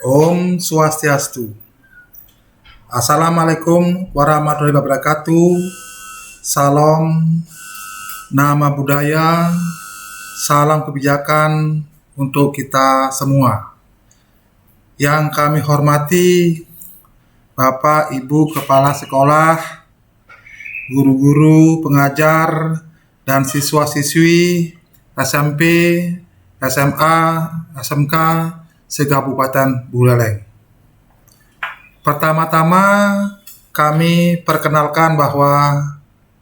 Om Swastiastu. Assalamualaikum warahmatullahi wabarakatuh. Salam nama budaya, salam kebijakan untuk kita semua. Yang kami hormati Bapak Ibu Kepala Sekolah, guru-guru, pengajar, dan siswa-siswi SMP, SMA, SMK, se-Kabupaten Buleleng. Pertama-tama kami perkenalkan bahwa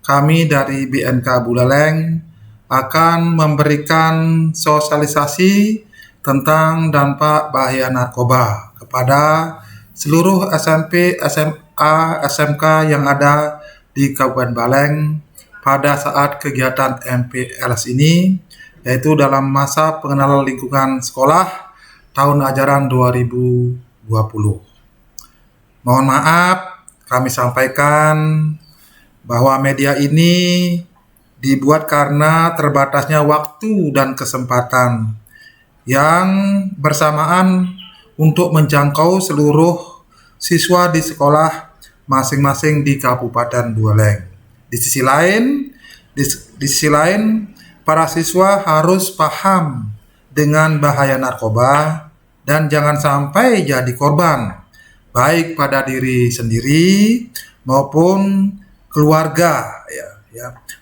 kami dari BNK Buleleng akan memberikan sosialisasi tentang dampak bahaya narkoba kepada seluruh SMP, SMA, SMK yang ada di Kabupaten Buleleng pada saat kegiatan MPLS ini, yaitu dalam masa pengenalan lingkungan sekolah tahun ajaran 2020. Mohon maaf, kami sampaikan bahwa media ini dibuat karena terbatasnya waktu dan kesempatan yang bersamaan untuk menjangkau seluruh siswa di sekolah masing-masing di Kabupaten Buleleng. Di sisi lain, para siswa harus paham dengan bahaya narkoba dan jangan sampai jadi korban, baik pada diri sendiri maupun keluarga,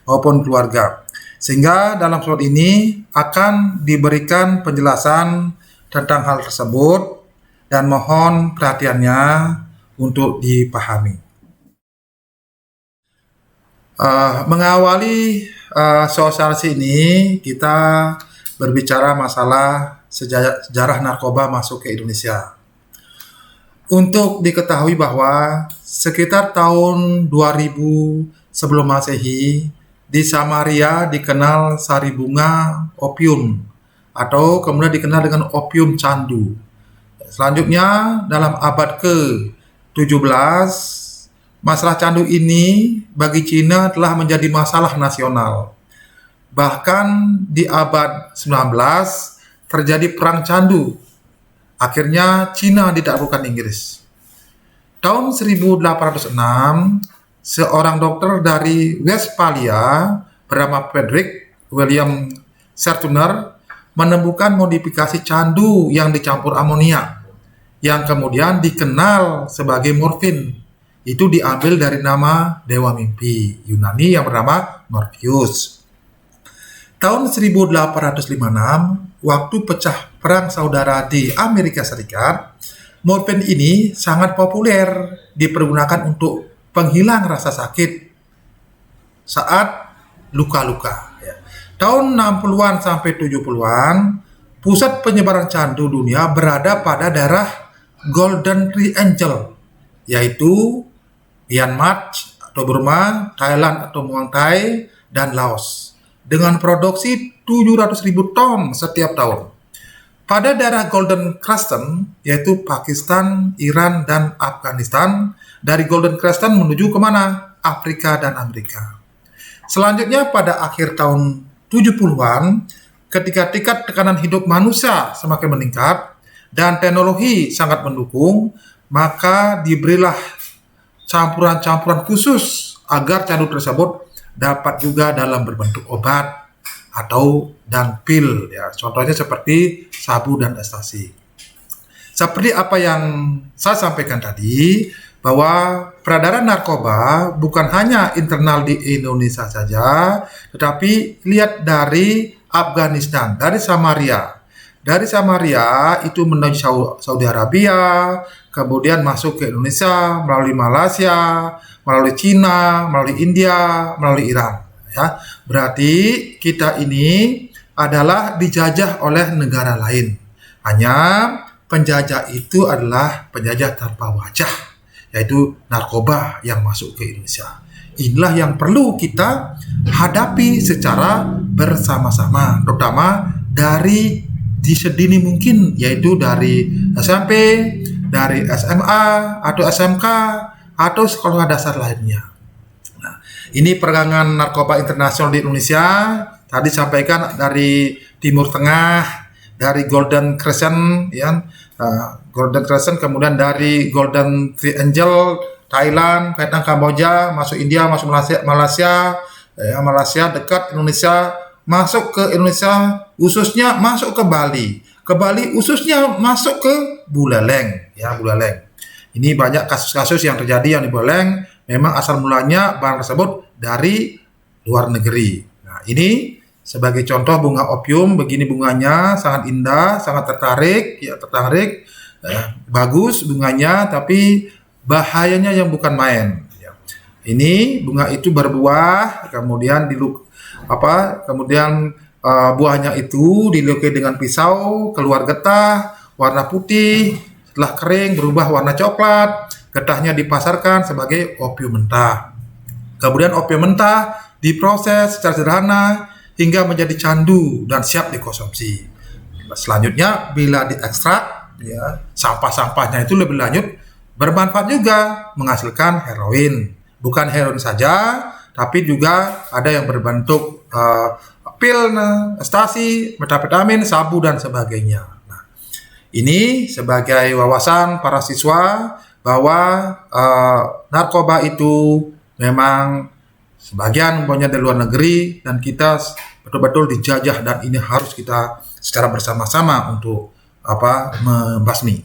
maupun keluarga. Sehingga dalam surat ini akan diberikan penjelasan tentang hal tersebut dan mohon perhatiannya untuk dipahami. Mengawali sosialisasi ini, kita berbicara masalah sejarah narkoba masuk ke Indonesia. Untuk diketahui bahwa sekitar tahun 2000 sebelum Masehi, di Samaria dikenal sari bunga opium atau kemudian dikenal dengan opium candu. Selanjutnya dalam abad ke-17, masalah candu ini bagi Cina telah menjadi masalah nasional. Bahkan di abad 19 terjadi perang candu. Akhirnya Cina ditaklukkan Inggris. Tahun 1806, seorang dokter dari Westphalia bernama Frederick William Sertuner menemukan modifikasi candu yang dicampur amonia yang kemudian dikenal sebagai morfin. Itu diambil dari nama dewa mimpi Yunani yang bernama Morpheus. Tahun 1856, waktu pecah perang saudara di Amerika Serikat, morfin ini sangat populer dipergunakan untuk penghilang rasa sakit saat luka-luka. Tahun 60-an sampai 70-an, pusat penyebaran candu dunia berada pada daerah Golden Triangle, yaitu Myanmar atau Burma, Thailand atau Muang Thai, dan Laos, dengan produksi 700.000 ton setiap tahun. Pada daerah Golden Crescent, yaitu Pakistan, Iran, dan Afghanistan, dari Golden Crescent menuju kemana? Afrika dan Amerika. Selanjutnya pada akhir tahun 70-an, ketika tingkat tekanan hidup manusia semakin meningkat dan teknologi sangat mendukung, maka diberilah campuran-campuran khusus agar candu tersebut dapat juga dalam berbentuk obat dan pil, contohnya seperti sabu dan ekstasi. Seperti apa yang saya sampaikan tadi, bahwa peredaran narkoba bukan hanya internal di Indonesia saja, tetapi lihat dari Afghanistan, dari Samaria. Dari Samaria itu menuju Saudi Arabia, kemudian masuk ke Indonesia melalui Malaysia, melalui Cina, melalui India, melalui Iran. Berarti kita ini adalah dijajah oleh negara lain. Hanya penjajah itu adalah penjajah tanpa wajah, yaitu narkoba yang masuk ke Indonesia. Inilah yang perlu kita hadapi secara bersama-sama, terutama dari di sedini mungkin, yaitu dari SMP, dari SMA atau SMK atau sekolah dasar lainnya. Nah, ini perdagangan narkoba internasional di Indonesia tadi sampaikan dari Timur Tengah, dari Golden Crescent, ya, Golden Crescent, kemudian dari Golden Triangle, Thailand, Vietnam, Kamboja, masuk India, masuk Malaysia dekat Indonesia, masuk ke Indonesia, khususnya masuk ke Bali. Ke Bali khususnya masuk ke Buleleng, ya, Buleleng. Ini banyak kasus-kasus yang terjadi yang di Buleleng, memang asal mulanya barang tersebut dari luar negeri. Nah, ini sebagai contoh bunga opium, begini bunganya, sangat indah, sangat tertarik, bagus bunganya, tapi bahayanya yang bukan main. Ya. Ini bunga itu berbuah, kemudian buahnya itu dilukai dengan pisau, keluar getah, warna putih, setelah kering berubah warna coklat, getahnya dipasarkan sebagai opium mentah. Kemudian opium mentah diproses secara sederhana hingga menjadi candu dan siap dikonsumsi. Selanjutnya bila diekstrak, ya, sampah-sampahnya itu lebih lanjut bermanfaat juga menghasilkan heroin. Bukan heroin saja, tapi juga ada yang berbentuk pil, ekstasi, metafetamin, sabu dan sebagainya. Nah, ini sebagai wawasan para siswa bahwa narkoba itu memang sebagian punya dari luar negeri dan kita betul-betul dijajah, dan ini harus kita secara bersama-sama untuk membasmi.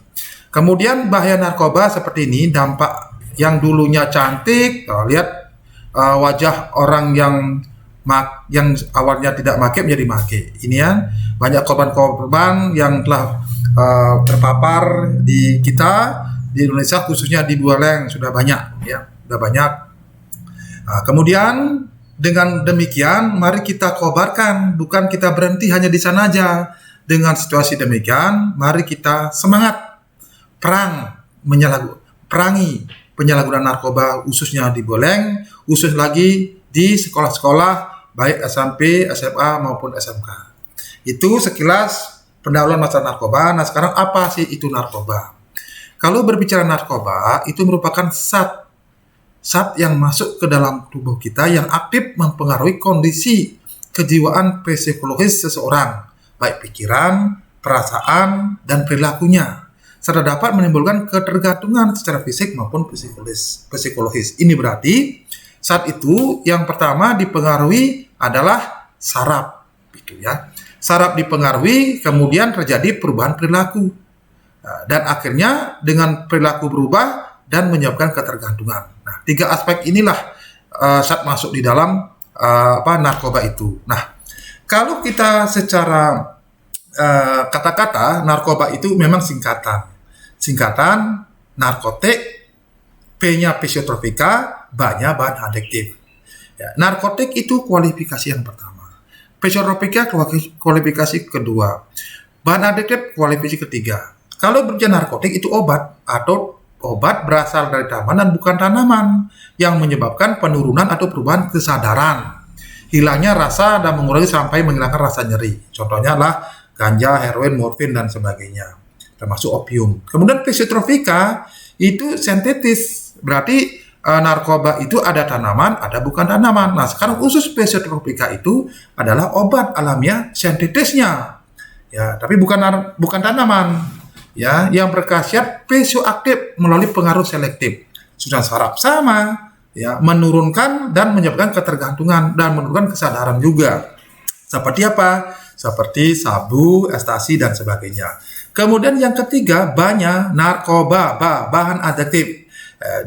Kemudian bahaya narkoba seperti ini, dampak yang dulunya cantik, lihat wajah orang yang awalnya tidak make menjadi make. Ini ya, banyak korban-korban yang telah terpapar di kita di Indonesia, khususnya di Buleleng sudah banyak, ya, sudah banyak. Nah, kemudian dengan demikian mari kita kobarkan, bukan kita berhenti hanya di sana aja. Dengan situasi demikian, mari kita semangat perangi penyalahgunaan narkoba, khususnya di Buleleng, khusus lagi di sekolah-sekolah baik SMP, SMA maupun SMK. Itu sekilas pendahuluan masalah narkoba. Nah, sekarang apa sih itu narkoba? Kalau berbicara narkoba, itu merupakan zat yang masuk ke dalam tubuh kita yang aktif mempengaruhi kondisi kejiwaan psikologis seseorang, baik pikiran, perasaan, dan perilakunya, serta dapat menimbulkan ketergantungan secara fisik maupun psikologis. Ini berarti saat itu yang pertama dipengaruhi adalah saraf, gitu ya. Saraf dipengaruhi, kemudian terjadi perubahan perilaku, dan akhirnya dengan perilaku berubah dan menyebabkan ketergantungan. Nah, 3 aspek inilah saat masuk di dalam narkoba itu. Nah, kalau kita secara kata-kata, narkoba itu memang singkatan narkotik, P-nya psikotropika, B-nya bahan adiktif. Ya, narkotik itu kualifikasi yang pertama, psikotropika kualifikasi kedua, bahan adiktif kualifikasi ketiga. Kalau berbicara narkotik itu obat berasal dari tanaman dan bukan tanaman yang menyebabkan penurunan atau perubahan kesadaran, hilangnya rasa dan mengurangi sampai menghilangkan rasa nyeri. Contohnya adalah ganja, heroin, morfin dan sebagainya, termasuk opium. Kemudian psikotropika itu sintetis, berarti narkoba itu ada tanaman, ada bukan tanaman. Nah, sekarang khusus psikotropika itu adalah obat alamiah sintetisnya, ya, tapi bukan tanaman, ya, yang berkhasiat psikoaktif melalui pengaruh selektif. Sudah saraf sama, ya, menurunkan dan menyebabkan ketergantungan dan menurunkan kesadaran juga. Seperti apa? Seperti sabu, ekstasi dan sebagainya. Kemudian yang ketiga, banyak narkoba, bahan adiktif.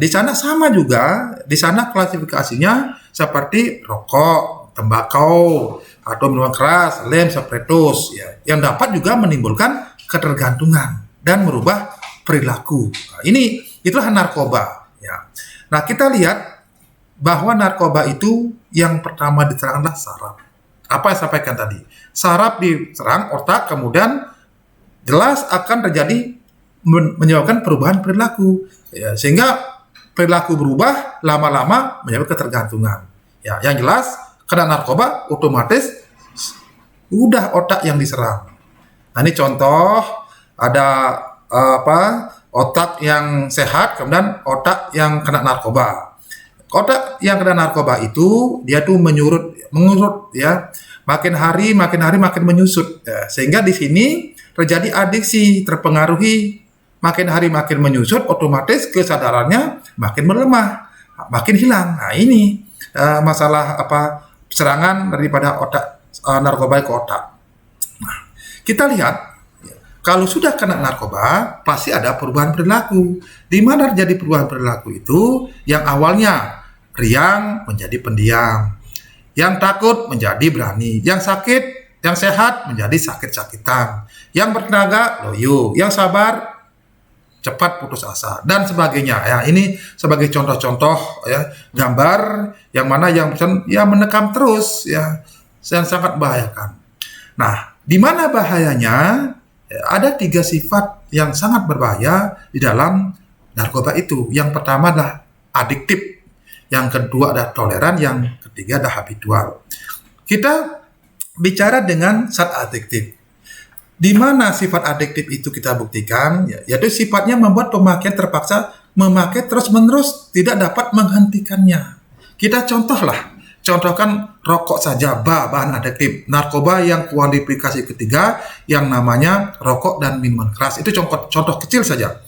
Di sana sama juga, di sana klasifikasinya seperti rokok, tembakau, atau minuman keras, lem, spiritus, ya, yang dapat juga menimbulkan ketergantungan dan merubah perilaku. Nah, itulah narkoba, ya. Nah, kita lihat bahwa narkoba itu yang pertama diserang adalah saraf. Apa yang saya sampaikan tadi? Saraf diserang otak, kemudian jelas akan terjadi menyebabkan perubahan perilaku, ya, sehingga perilaku berubah, lama-lama menyebabkan ketergantungan. Ya, yang jelas kena narkoba otomatis udah otak yang diserang. Nah, ini contoh ada otak yang sehat, kemudian otak yang kena narkoba. Otak yang kena narkoba itu dia tuh mengurut, ya, makin hari makin menyusut, ya. Sehingga di sini terjadi adiksi, terpengaruhi, makin hari makin menyusut, otomatis kesadarannya makin melemah, makin hilang. Nah ini masalah serangan daripada otak, narkoba ke otak. Nah, kita lihat kalau sudah kena narkoba pasti ada perubahan perilaku. Di mana terjadi perubahan perilaku itu? Yang awalnya riang menjadi pendiam, yang takut menjadi berani, yang sakit, yang sehat menjadi sakit-sakitan, yang bertenaga loyo, yang sabar cepat putus asa dan sebagainya. Ya, ini sebagai contoh-contoh ya, gambar yang mana yang menekam terus ya, yang sangat membahayakan. Nah, di mana bahayanya? Ada 3 sifat yang sangat berbahaya di dalam narkoba itu. Yang pertama adalah adiktif, yang kedua adalah toleran, yang ketiga adalah habitual. Kita bicara dengan zat adiktif. Di mana sifat adiktif itu kita buktikan, yaitu sifatnya membuat pemakaian terpaksa memakai terus-menerus, tidak dapat menghentikannya. Kita contohkan rokok saja, bahan adiktif. Narkoba yang kualifikasi ketiga yang namanya rokok dan minuman keras. Itu contoh kecil saja.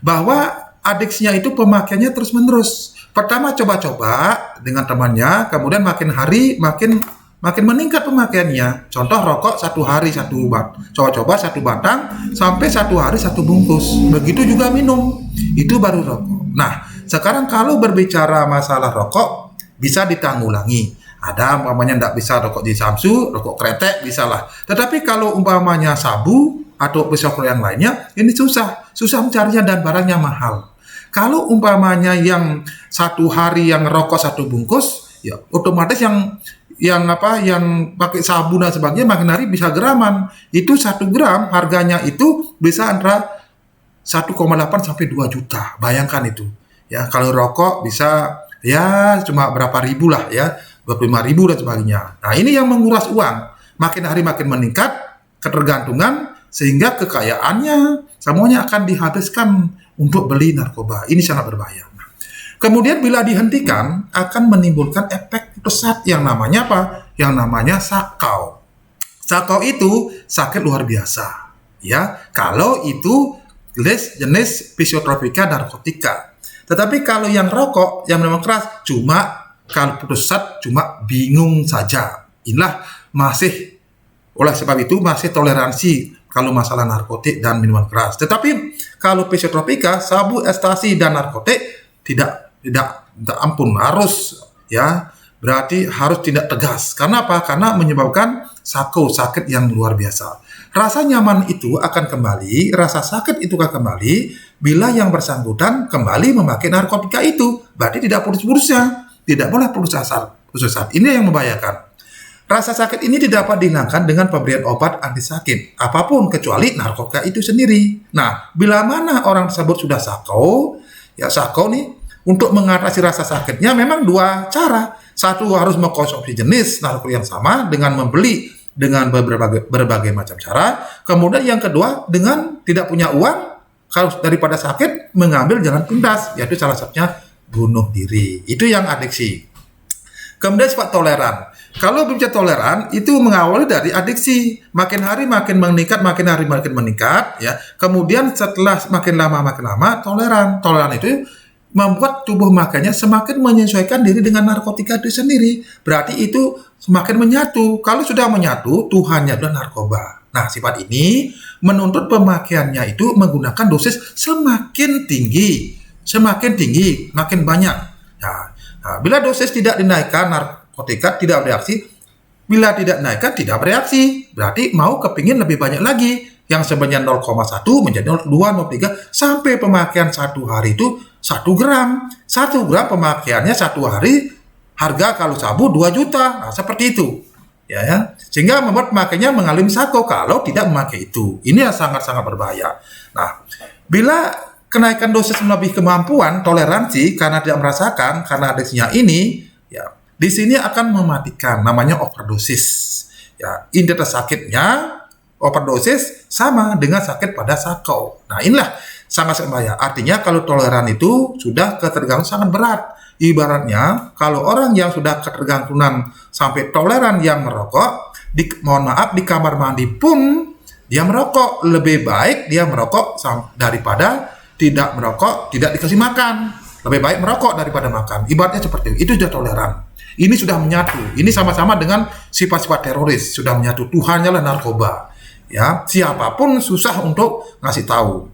Bahwa adiksinya itu pemakaiannya terus-menerus. Pertama coba-coba dengan temannya, kemudian makin hari makin meningkat pemakaiannya. Contoh rokok 1 hari 1 coba-coba 1 batang sampai 1 hari 1 bungkus. Begitu juga minum. Itu baru rokok. Nah, sekarang kalau berbicara masalah rokok, bisa ditanggulangi. Ada umpamanya tidak bisa rokok di Samsu, rokok kretek bisa lah. Tetapi kalau umpamanya sabu atau pisau yang lainnya, ini susah mencarinya dan barangnya mahal. Kalau umpamanya yang 1 hari yang rokok 1 bungkus, ya otomatis yang pakai sabu dan sebagainya makin hari bisa geraman. Itu 1 gram harganya itu bisa antara 1,8 sampai 2 juta. Bayangkan itu. Ya, kalau rokok bisa ya cuma berapa ribu lah ya, 25.000 dan sebagainya. Nah ini yang menguras uang, makin hari makin meningkat ketergantungan sehingga kekayaannya semuanya akan dihabiskan untuk beli narkoba. Ini sangat berbahaya. Kemudian bila dihentikan akan menimbulkan efek pesat yang namanya apa? Yang namanya sakau. Sakau itu sakit luar biasa ya, kalau itu jenis psikotropika narkotika. Tetapi kalau yang rokok, yang memang keras, kalau putus asa cuma bingung saja. Inilah oleh sebab itu masih toleransi kalau masalah narkotik dan minuman keras. Tetapi kalau psikotropika, sabu, ekstasi dan narkotik tidak ampun, harus ya, berarti harus tindak tegas. Karena apa? Karena menyebabkan sakit yang luar biasa. Rasa nyaman itu akan kembali, rasa sakit itu akan kembali bila yang bersangkutan kembali memakai narkotika itu. Berarti tidak putus-putusnya, tidak boleh putus asa. Ini yang membahayakan. Rasa sakit ini tidak dapat dihilangkan dengan pemberian obat anti sakit apapun kecuali narkotika itu sendiri. Nah, bila mana orang tersebut sudah sakau nih, untuk mengatasi rasa sakitnya memang 2 cara. Satu, harus mengkonsumsi jenis narkotika yang sama dengan membeli dengan berbagai macam cara. Kemudian yang kedua, dengan tidak punya uang, kalau daripada sakit mengambil jalan pintas, yaitu salah satunya bunuh diri. Itu yang adiksi. Kemudian sifat toleran. Kalau berbicara toleran itu mengawali dari adiksi, makin hari makin meningkat, makin hari makin meningkat ya. Kemudian setelah makin lama toleran. Toleran itu membuat tubuh makanya semakin menyesuaikan diri dengan narkotika itu sendiri. Berarti itu semakin menyatu. Kalau sudah menyatu, Tuhannya adalah narkoba. Nah, sifat ini menuntut pemakaiannya itu menggunakan dosis semakin tinggi, makin banyak. Nah, bila dosis tidak dinaikkan, narkotika tidak bereaksi. Bila tidak naikkan, tidak bereaksi. Berarti mau kepingin lebih banyak lagi. Yang sebenarnya 0,1 menjadi 0,2, 0,3, sampai pemakaian 1 hari itu 1 gram. 1 gram pemakaiannya 1 hari, harga kalau sabu 2 juta. Nah, seperti itu. Ya. Sehingga membuat pemakainya mengalami sakau kalau tidak memakai itu. Ini yang sangat-sangat berbahaya. Nah, bila kenaikan dosis melebihi kemampuan, toleransi, karena tidak merasakan, karena adiksinya ini, ya, di sini akan mematikan, namanya overdosis. Ya, intensitas sakitnya, overdosis sama dengan sakit pada sakau. Nah, inilah sangat berbahaya. Artinya kalau toleran itu sudah ketergantungan sangat berat. Ibaratnya kalau orang yang sudah ketergantungan sampai toleran yang merokok, di kamar mandi pun dia merokok. Lebih baik dia merokok daripada tidak merokok, tidak dikasih makan. Lebih baik merokok daripada makan. Ibaratnya seperti itu. Itu sudah toleran. Ini sudah menyatu. Ini sama-sama dengan sifat-sifat teroris. Sudah menyatu. Tuhannya lah narkoba. Ya, siapapun susah untuk ngasih tahu.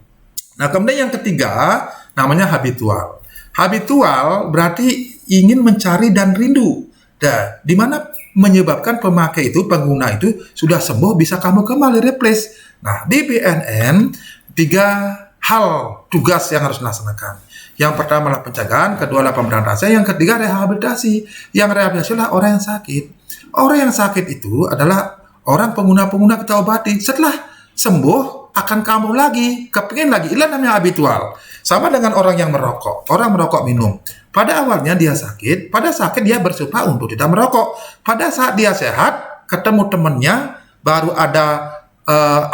Nah, kemudian yang ketiga namanya habitual. Habitual berarti ingin mencari dan rindu. Nah, di mana menyebabkan pemakai itu, pengguna itu sudah sembuh, bisa kamu kembali replace. Nah, di BNN 3 hal tugas yang harus dilaksanakan. Yang pertama adalah pencegahan, kedua adalah pemberantasan, yang ketiga rehabilitasi. Yang rehabilitasi adalah orang yang sakit. Orang yang sakit itu adalah orang pengguna-pengguna kita obati. Setelah sembuh akan kambuh lagi, kepingin lagi. Inilah namanya habitual. Sama dengan orang yang merokok. Orang merokok minum. Pada awalnya dia sakit, pada sakit dia bersumpah untuk tidak merokok. Pada saat dia sehat, ketemu temannya, baru ada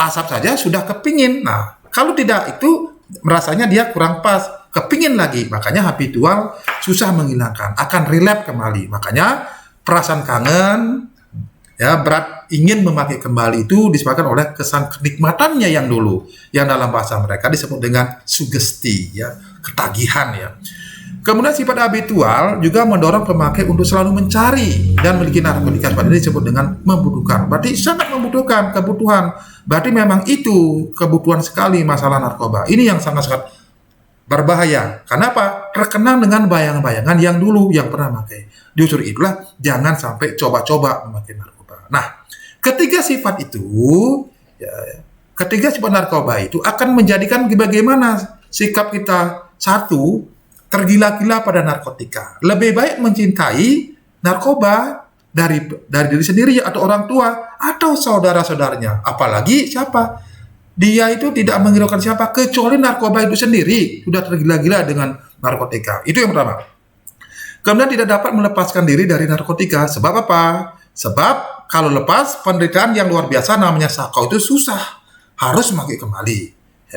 asap saja sudah kepingin. Nah, kalau tidak itu merasanya dia kurang pas, kepingin lagi. Makanya habitual susah menghilangkan, akan relapse kembali. Makanya perasaan kangen, ya berat ingin memakai kembali itu disebabkan oleh kesan kenikmatannya yang dulu, yang dalam bahasa mereka disebut dengan sugesti, ya, ketagihan, ya. Kemudian sifat habitual juga mendorong pemakai untuk selalu mencari dan memiliki narkotika. Seperti ini disebut dengan membutuhkan. Berarti sangat membutuhkan, kebutuhan. Berarti memang itu kebutuhan sekali masalah narkoba. Ini yang sangat-sangat berbahaya. Kenapa? Terkenang dengan bayangan-bayangan yang dulu yang pernah memakai. Justru itulah jangan sampai coba-coba memakai narkoba. Nah, ketiga sifat itu, ketiga sifat narkoba itu akan menjadikan bagaimana sikap kita. Satu, tergila-gila pada narkotika. Lebih baik mencintai narkoba dari diri sendiri atau orang tua atau saudara-saudaranya. Apalagi siapa? Dia itu tidak menghiraukan siapa kecuali narkoba itu sendiri. Sudah tergila-gila dengan narkotika. Itu yang pertama. Kemudian tidak dapat melepaskan diri dari narkotika. Sebab apa? Sebab kalau lepas penderitaan yang luar biasa namanya sakau itu susah. Harus memakai kembali.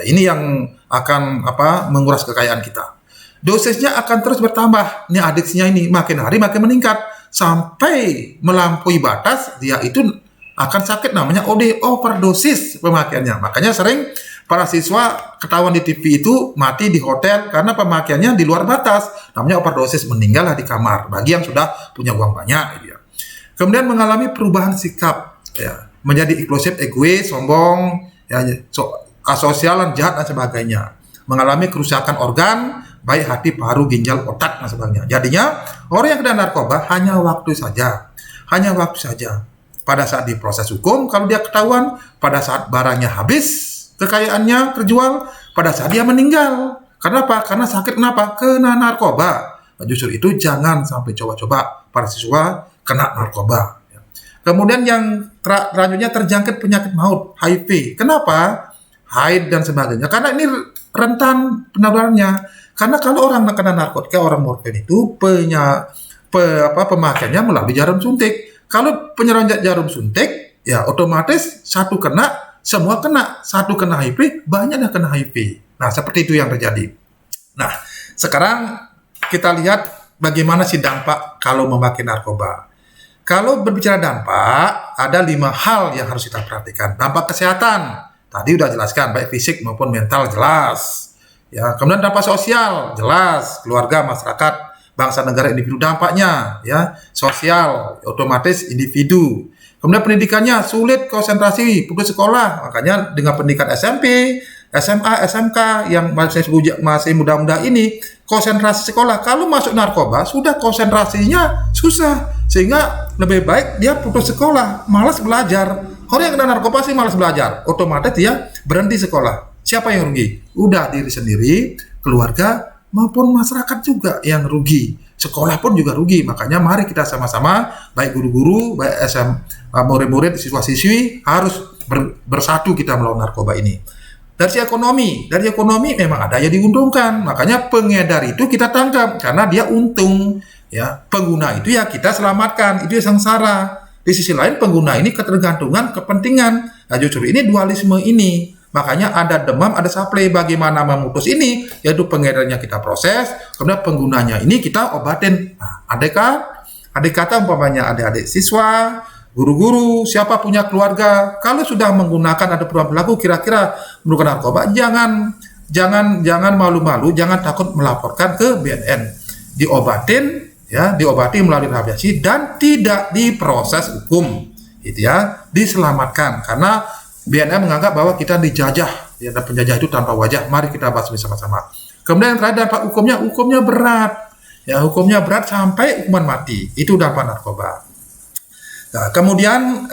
Ya, ini yang akan menguras kekayaan kita. Dosisnya akan terus bertambah. Ini adiksinya ini makin hari makin meningkat sampai melampaui batas, dia itu akan sakit namanya OD, overdosis pemakaiannya. Makanya sering para siswa ketahuan di TV itu mati di hotel karena pemakaiannya di luar batas. Namanya overdosis, meninggallah di kamar bagi yang sudah punya uang banyak, gitu ya. Kemudian mengalami perubahan sikap, ya, menjadi eksklusif, egois, sombong, ya, asosial, jahat dan sebagainya. Mengalami kerusakan organ baik hati, paru, ginjal, otak, dan sebagainya. Jadinya, orang yang kena narkoba hanya waktu saja. Hanya waktu saja. Pada saat diproses hukum, kalau dia ketahuan, pada saat barangnya habis, kekayaannya terjual, pada saat dia meninggal. Kenapa? Karena sakit. Kenapa? Kena narkoba. Nah, justru itu jangan sampai coba-coba para siswa kena narkoba. Kemudian yang selanjutnya terjangkit penyakit maut, HIV. Kenapa? HIV dan sebagainya. Karena ini rentan penularannya. Karena kalau orang kena narkotika, orang morfin itu pemakaiannya melalui jarum suntik. Kalau penyerang jarum suntik, ya otomatis satu kena, semua kena. Satu kena HIV, banyak yang kena HIV. Nah, seperti itu yang terjadi. Nah, sekarang kita lihat bagaimana sih dampak kalau memakai narkoba. Kalau berbicara dampak, ada 5 hal yang harus kita perhatikan. Dampak kesehatan, tadi udah jelaskan, baik fisik maupun mental jelas. Ya, kemudian dampak sosial jelas, keluarga, masyarakat, bangsa, negara, individu dampaknya, ya, sosial otomatis individu. Kemudian pendidikannya sulit konsentrasi, putus sekolah, makanya dengan pendidikan SMP, SMA, SMK yang masih muda-muda ini konsentrasi sekolah. Kalau masuk narkoba sudah konsentrasinya susah, sehingga lebih baik dia putus sekolah, malas belajar. Orang yang kena narkoba sih malas belajar, otomatis dia berhenti sekolah. Siapa yang rugi? Udah diri sendiri, keluarga, maupun masyarakat juga yang rugi. Sekolah pun juga rugi. Makanya mari kita sama-sama, baik guru-guru, baik murid-murid, siswa-siswi, harus bersatu kita melawan narkoba ini. Dari ekonomi memang ada yang diuntungkan. Makanya pengedar itu kita tangkap karena dia untung. Ya, pengguna itu ya kita selamatkan. Itu yang sengsara. Di sisi lain pengguna ini ketergantungan, kepentingan. Nah, justru ini dualisme ini. Makanya ada demam, ada supply. Bagaimana memutus ini? Yaitu pengedarnya kita proses, kemudian penggunanya ini kita obatin. Nah, andai kata umpamanya adik-adik siswa guru-guru, siapa punya keluarga, kalau sudah menggunakan ada perubahan perilaku kira-kira menggunakan narkoba, jangan malu-malu, jangan takut melaporkan ke BNN. Diobati melalui rehabilitasi dan tidak diproses hukum, gitu ya, diselamatkan karena BNN menganggap bahwa kita dijajah, ya, dan penjajah itu tanpa wajah. Mari kita bahas bersama-sama. Kemudian yang terakhir dampak hukumnya berat, ya, hukumnya berat sampai hukuman mati. Itu dampak narkoba. Nah, kemudian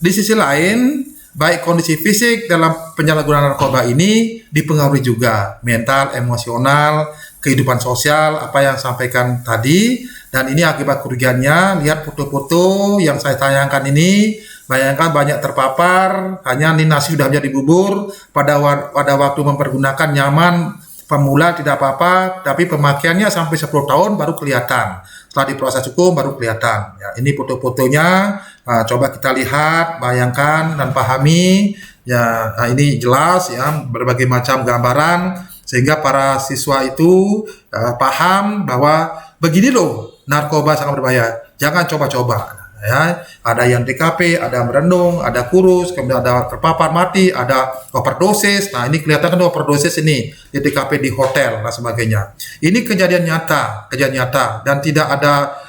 di sisi lain, baik kondisi fisik dalam penyalahgunaan narkoba ini dipengaruhi juga mental, emosional, kehidupan sosial, apa yang sampaikan tadi, dan ini akibat kerugiannya. Lihat foto-foto yang saya tayangkan ini, bayangkan banyak terpapar, hanya ini nasi sudah menjadi bubur, pada waktu mempergunakan nyaman, pemula tidak apa-apa, tapi pemakaiannya sampai 10 tahun baru kelihatan. Setelah diproses hukum baru kelihatan. Ya, ini foto-fotonya, coba kita lihat, bayangkan dan pahami. Ya, ini jelas ya, berbagai macam gambaran sehingga para siswa itu paham bahwa begini loh, narkoba sangat berbahaya. Jangan coba-coba. Ya, ada yang DKP, ada merenung, ada kurus, kemudian ada terpapar mati, ada overdosis. Nah, ini kelihatan kan overdosis ini di TKP di hotel dan sebagainya. Ini kejadian nyata dan tidak ada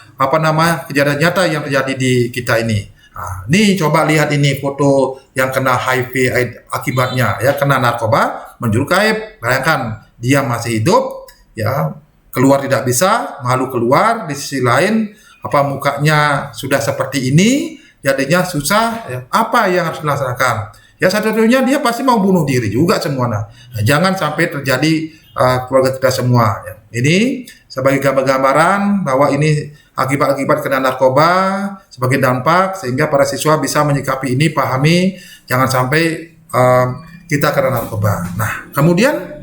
kejadian nyata yang terjadi di kita ini. Nah, ini coba lihat ini foto yang kena HIV akibatnya, ya, kena narkoba, menjuruk aib. Bayangkan dia masih hidup, ya, keluar tidak bisa, malu keluar. Di sisi lain mukanya sudah seperti ini, jadinya susah, ya, apa yang harus dilaksanakan? Ya, satu-satunya dia pasti mau bunuh diri juga semuanya. Nah, jangan sampai terjadi keluarga kita semua. Ya. Ini sebagai gambaran bahwa ini akibat kena narkoba sebagai dampak, sehingga para siswa bisa menyikapi ini, pahami, jangan sampai kita kena narkoba. Nah, kemudian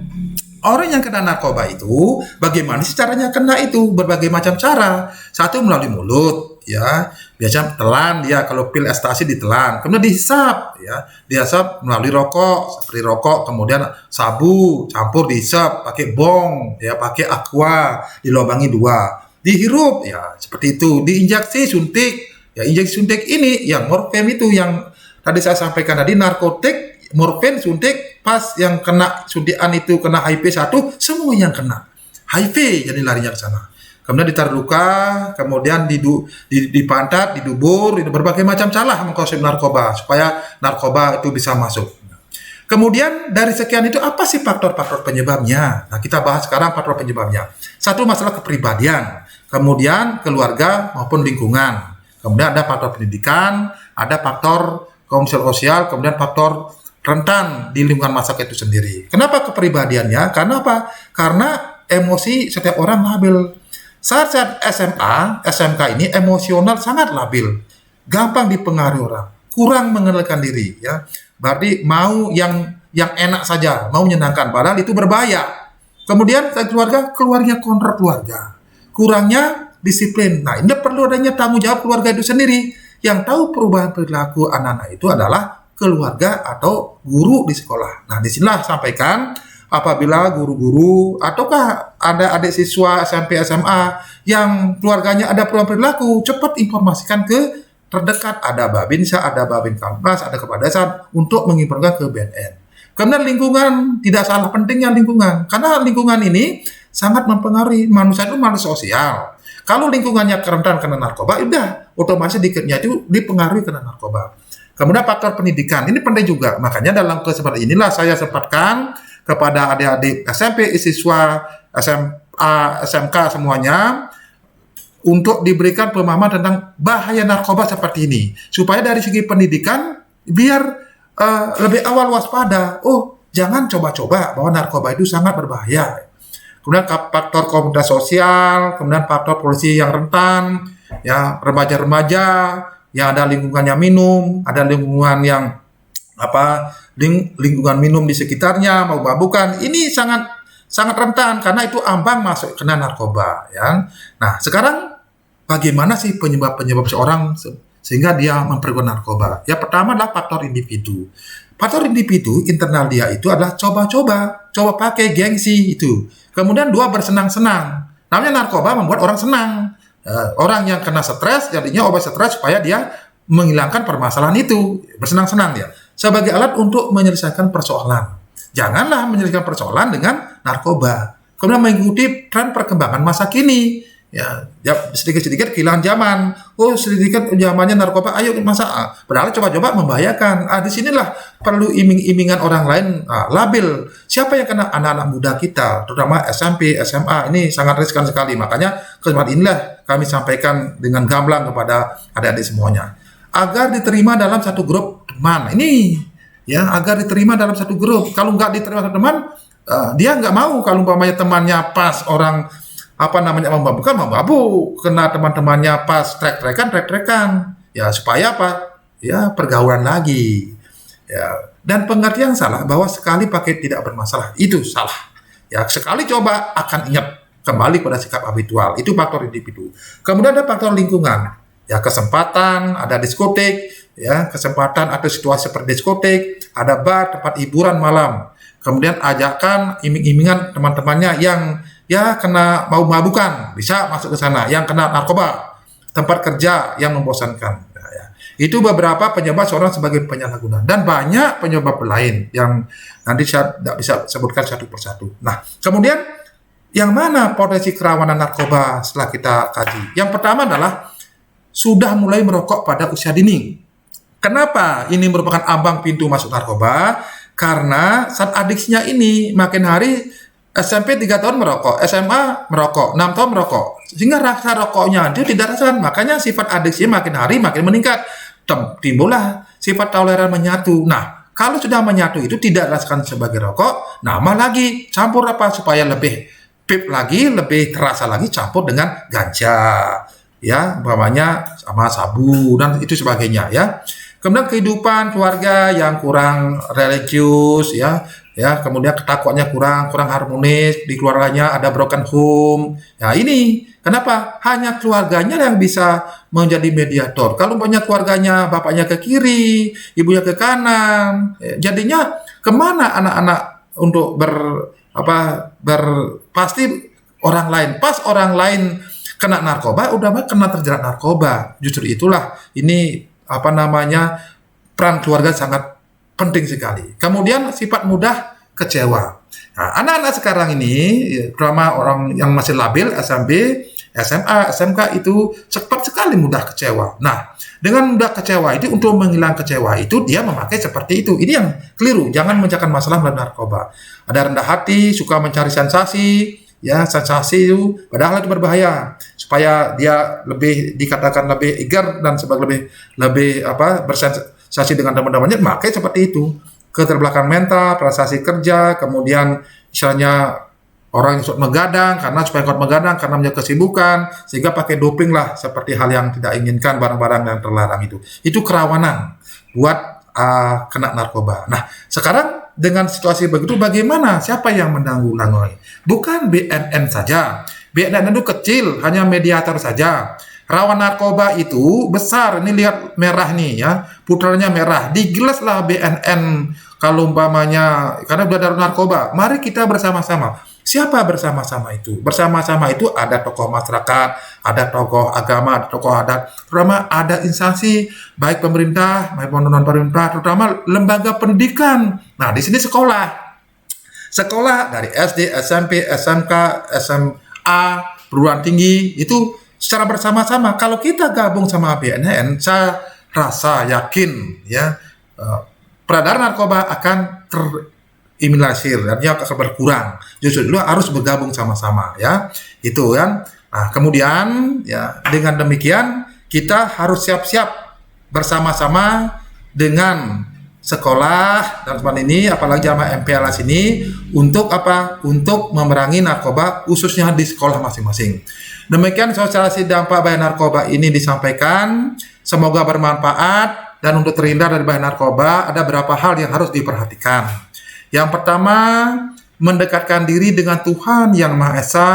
orang yang kena narkoba itu, bagaimana sih caranya kena itu? Berbagai macam cara. Satu melalui mulut, ya. Biasanya telan dia, kalau pil ekstasi ditelan. Kemudian dihisap, ya. Dihisap melalui rokok, seperti rokok. Kemudian sabu, campur dihisap, pakai bong, ya, pakai aqua, dilubangi 2. Dihirup, ya, seperti itu. Diinjeksi, suntik. Ya, injeksi suntik ini, yang morfin itu, yang tadi saya sampaikan tadi, narkotik, morfin, suntik, pas yang kena suntikan itu kena HIV1, semua yang kena HIV jadi larinya ke sana. Kemudian ditaruh luka, kemudian di pantat, didubur, berbagai macam cara mengkonsumsi narkoba supaya narkoba itu bisa masuk. Kemudian dari sekian itu apa sih faktor-faktor penyebabnya? Nah, kita bahas sekarang faktor penyebabnya. Satu, masalah kepribadian, kemudian keluarga maupun lingkungan. Kemudian ada faktor pendidikan, ada faktor sosial, kemudian faktor rentan di lingkungan masyarakat itu sendiri. Kenapa kepribadiannya? Karena apa? Karena emosi setiap orang labil. Saat SMA, SMK ini emosional sangat labil, gampang dipengaruhi orang, kurang mengenalkan diri, ya. Berarti mau yang enak saja, mau menyenangkan, padahal itu berbahaya. Kemudian keluarganya kontrol keluarga, kurangnya disiplin. Nah, ini perlu adanya tanggung jawab keluarga itu sendiri. Yang tahu perubahan perilaku anak-anak itu adalah keluarga atau guru di sekolah. Nah, disinilah sampaikan apabila guru-guru ataukah ada adik siswa SMP SMA yang keluarganya ada perubahan perilaku, cepat informasikan ke terdekat, ada Babinsa, ada Babin Kampas, ada Kepala Desa untuk menginformasikan ke BNN. Kemudian lingkungan, tidak salah pentingnya lingkungan, karena lingkungan ini sangat mempengaruhi. Manusia itu makhluk sosial. Kalau lingkungannya rentan kena narkoba, udah otomatis dikitnya itu dipengaruhi kena narkoba. Kemudian faktor pendidikan, ini penting juga. Makanya dalam kesempatan inilah saya sempatkan kepada adik-adik SMP, siswa SMA, SMK semuanya, untuk diberikan pemahaman tentang bahaya narkoba seperti ini. Supaya dari segi pendidikan, biar lebih awal waspada. Oh, jangan coba-coba bahwa narkoba itu sangat berbahaya. Kemudian faktor komunitas sosial, kemudian faktor polisi yang rentan, ya, remaja-remaja, yang ada lingkungannya minum, ada lingkungan yang lingkungan minum di sekitarnya, mau mabukan, ini sangat rentan karena itu ambang masuk kena narkoba, ya. Nah, sekarang bagaimana sih penyebab seorang sehingga dia mempergunakan narkoba? Ya, pertama adalah faktor individu. Faktor individu internal dia itu adalah coba pakai, gengsi itu. Kemudian 2, bersenang-senang. Namanya narkoba membuat orang senang. Orang yang kena stres jadinya obat stres supaya dia menghilangkan permasalahan itu, bersenang-senang ya, sebagai alat untuk menyelesaikan persoalan. Janganlah menyelesaikan persoalan dengan narkoba. Kemudian mengikuti tren perkembangan masa kini. Ya, sedikit-sedikit kehilangan zaman. Oh, sedikit zamannya narkoba, ayo masa. Padahal coba-coba membahayakan. Di sinilah perlu iming-imingan orang lain labil. Siapa yang kena? Anak-anak muda kita, terutama SMP, SMA. Ini sangat riskan sekali. Makanya kesempatan inilah kami sampaikan dengan gamblang kepada adik-adik semuanya, agar diterima dalam satu grup teman. Ini ya, agar diterima dalam satu grup. Kalau nggak diterima satu teman, dia nggak mau. Kalau umpamanya temannya pas orang memabuk, kena teman-temannya pas trek-trekan, ya supaya apa? Ya pergaulan lagi. Ya, dan pengertian salah bahwa sekali pakai tidak bermasalah, itu salah. Ya, sekali coba akan ingat kembali pada sikap habitual. Itu faktor individu. Kemudian ada faktor lingkungan. Ya, kesempatan, ada diskotek, ya, kesempatan atau situasi seperti diskotek, ada bar, tempat hiburan malam. Kemudian ajakan iming-imingan teman-temannya yang ya kena mabukan, bisa masuk ke sana. Yang kena narkoba, tempat kerja yang membosankan. Nah, ya. Itu beberapa penyebab seorang sebagai penyalahguna. Dan banyak penyebab lain yang nanti saya tidak bisa sebutkan satu persatu. Nah, kemudian yang mana potensi kerawanan narkoba setelah kita kaji? Yang pertama adalah sudah mulai merokok pada usia dini. Kenapa ini merupakan ambang pintu masuk narkoba? Karena saat adiksinya ini makin hari, SMP 3 tahun merokok, SMA merokok, 6 tahun merokok. Sehingga rasa rokoknya dia tidak rasakan. Makanya sifat adiksi makin hari makin meningkat. Timbullah sifat toleran menyatu. Nah, kalau sudah menyatu itu tidak rasakan sebagai rokok, nambah lagi, campur apa supaya lebih pip lagi, lebih terasa lagi, campur dengan ganja. Ya, umpamanya sama sabu dan itu sebagainya ya. Kemudian kehidupan keluarga yang kurang religius ya, kemudian ketakuannya kurang harmonis di keluarganya, ada broken home. Ya ini kenapa hanya keluarganya yang bisa menjadi mediator. Kalau banyak keluarganya, bapaknya ke kiri, ibunya ke kanan, jadinya kemana anak-anak untuk pasti orang lain. Pas orang lain kena narkoba, udah kena terjerat narkoba. Justru itulah ini peran keluarga sangat penting sekali. Kemudian sifat mudah kecewa. Nah, anak-anak sekarang ini, terutama orang yang masih labil, SMP, SMA, SMK itu cepat sekali mudah kecewa. Nah, dengan mudah kecewa itu untuk menghilangkan kecewa itu dia memakai seperti itu. Ini yang keliru. Jangan menjakan masalah melalui narkoba. Ada rendah hati, suka mencari sensasi. Ya, sensasi itu padahal itu berbahaya, supaya dia dikatakan lebih eager dan sebagai lebih bersensasi dengan teman-temannya, makanya seperti itu. Keterbelakangan mental, prestasi kerja, kemudian misalnya orang yang suka megadang supaya kuat megadang karena punya kesibukan, sehingga pakai doping lah, seperti hal yang tidak inginkan, barang-barang yang terlarang itu kerawanan buat kena narkoba. Nah, sekarang dengan situasi begitu, bagaimana? Siapa yang menanggulangi? Bukan BNN saja. BNN itu kecil, hanya mediator saja. Rawan narkoba itu besar. Ini lihat merah nih ya, putranya merah. Digilas lah BNN kalau umpamanya, karena udah ada narkoba. Mari kita bersama-sama. Siapa bersama-sama itu? Bersama-sama itu ada tokoh masyarakat, ada tokoh agama, ada tokoh adat, terutama ada instansi baik pemerintah maupun non pemerintah, terutama lembaga pendidikan. Nah, di sini sekolah dari SD, SMP, SMK, SMA, perguruan tinggi itu secara bersama-sama. Kalau kita gabung sama BNN, saya rasa yakin ya peredaran narkoba akan eliminasi dan dia akan berkurang. Justru itu harus bergabung sama-sama ya. Itu kan. Nah, kemudian ya dengan demikian kita harus siap-siap bersama-sama dengan sekolah dan teman ini, apalagi sama MPLS ini untuk Untuk memerangi narkoba khususnya di sekolah masing-masing. Demikian sosialisasi dampak bahaya narkoba ini disampaikan. Semoga bermanfaat, dan untuk terhindar dari bahaya narkoba ada beberapa hal yang harus diperhatikan. Yang pertama, mendekatkan diri dengan Tuhan Yang Maha Esa,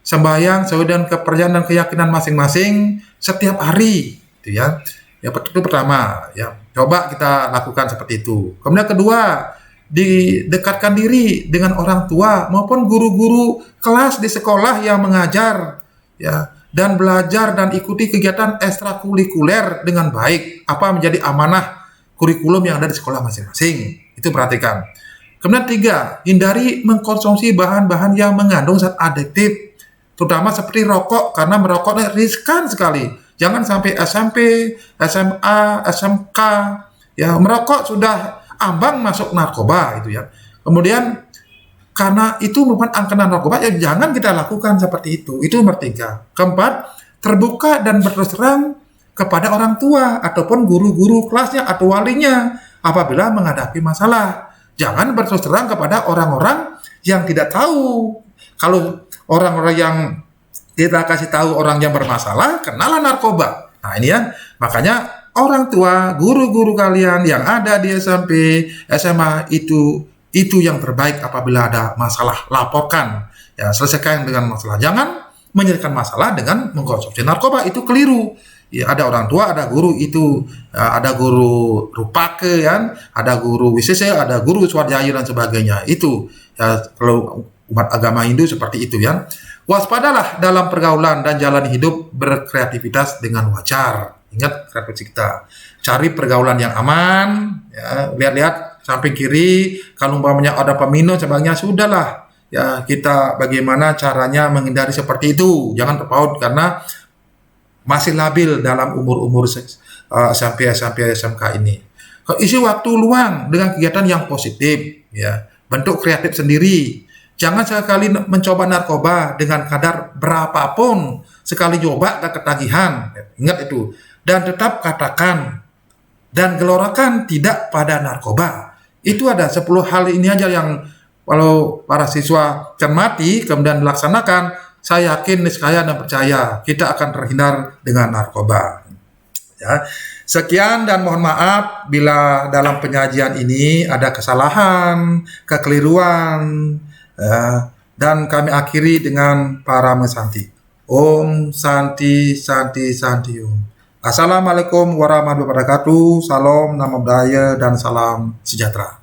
sembahyang sesuai dengan kepercayaan dan keyakinan masing-masing setiap hari, itu ya. Itu pertama, ya. Coba kita lakukan seperti itu. Kemudian kedua, didekatkan diri dengan orang tua maupun guru-guru kelas di sekolah yang mengajar, ya. dan belajar dan ikuti kegiatan ekstrakurikuler dengan baik. Apa menjadi amanah kurikulum yang ada di sekolah masing-masing. Itu perhatikan. Kemudian 3, hindari mengkonsumsi bahan-bahan yang mengandung zat adiktif, terutama seperti rokok, karena merokok riskan sekali. Jangan sampai SMP, SMA, SMK, ya merokok sudah ambang masuk narkoba itu ya. Kemudian karena itu merupakan angkatan narkoba, ya jangan kita lakukan seperti itu. Itu nomor 3. Keempat, terbuka dan berterus terang kepada orang tua ataupun guru-guru kelasnya atau walinya apabila menghadapi masalah. Jangan berterus terang kepada orang-orang yang tidak tahu. Kalau orang-orang yang kita kasih tahu orang yang bermasalah, kenalah narkoba. Nah ini ya, makanya orang tua, guru-guru kalian yang ada di SMP, SMA itu yang terbaik. Apabila ada masalah, laporkan. Ya, selesaikan dengan masalah. Jangan menyelesaikan masalah dengan mengkonsumsi narkoba, itu keliru. Ya, ada orang tua, ada guru itu, ada guru rupake kan, ada guru wisese, ada guru swadhyaya dan sebagainya. Itu ya, kalau umat agama Hindu seperti itu ya. Waspadalah dalam pergaulan dan jalan hidup, berkreativitas dengan wajar. Ingat kreativitas kita. Cari pergaulan yang aman, ya, lihat-lihat samping kiri, kalau umpamanya ada peminum sebagainya, sudahlah. Ya, kita bagaimana caranya menghindari seperti itu. Jangan terpaut karena masih labil dalam umur-umur SMP, SMK ini. Isi waktu luang dengan kegiatan yang positif, ya. Bentuk kreatif sendiri. Jangan sekali mencoba narkoba dengan kadar berapapun. Sekali coba gak ketagihan. Ingat itu. Dan tetap katakan dan gelorakan tidak pada narkoba. Itu ada 10 hal ini aja yang kalau para siswa cermati kemudian melaksanakan, saya yakin, niscaya dan percaya kita akan terhindar dengan narkoba. Ya. Sekian dan mohon maaf bila dalam penyajian ini ada kesalahan, kekeliruan, ya, dan kami akhiri dengan Parama Santi. Om Santi Santi Santi Om. Assalamualaikum warahmatullahi wabarakatuh. Salam, namo buddhaya, dan salam sejahtera.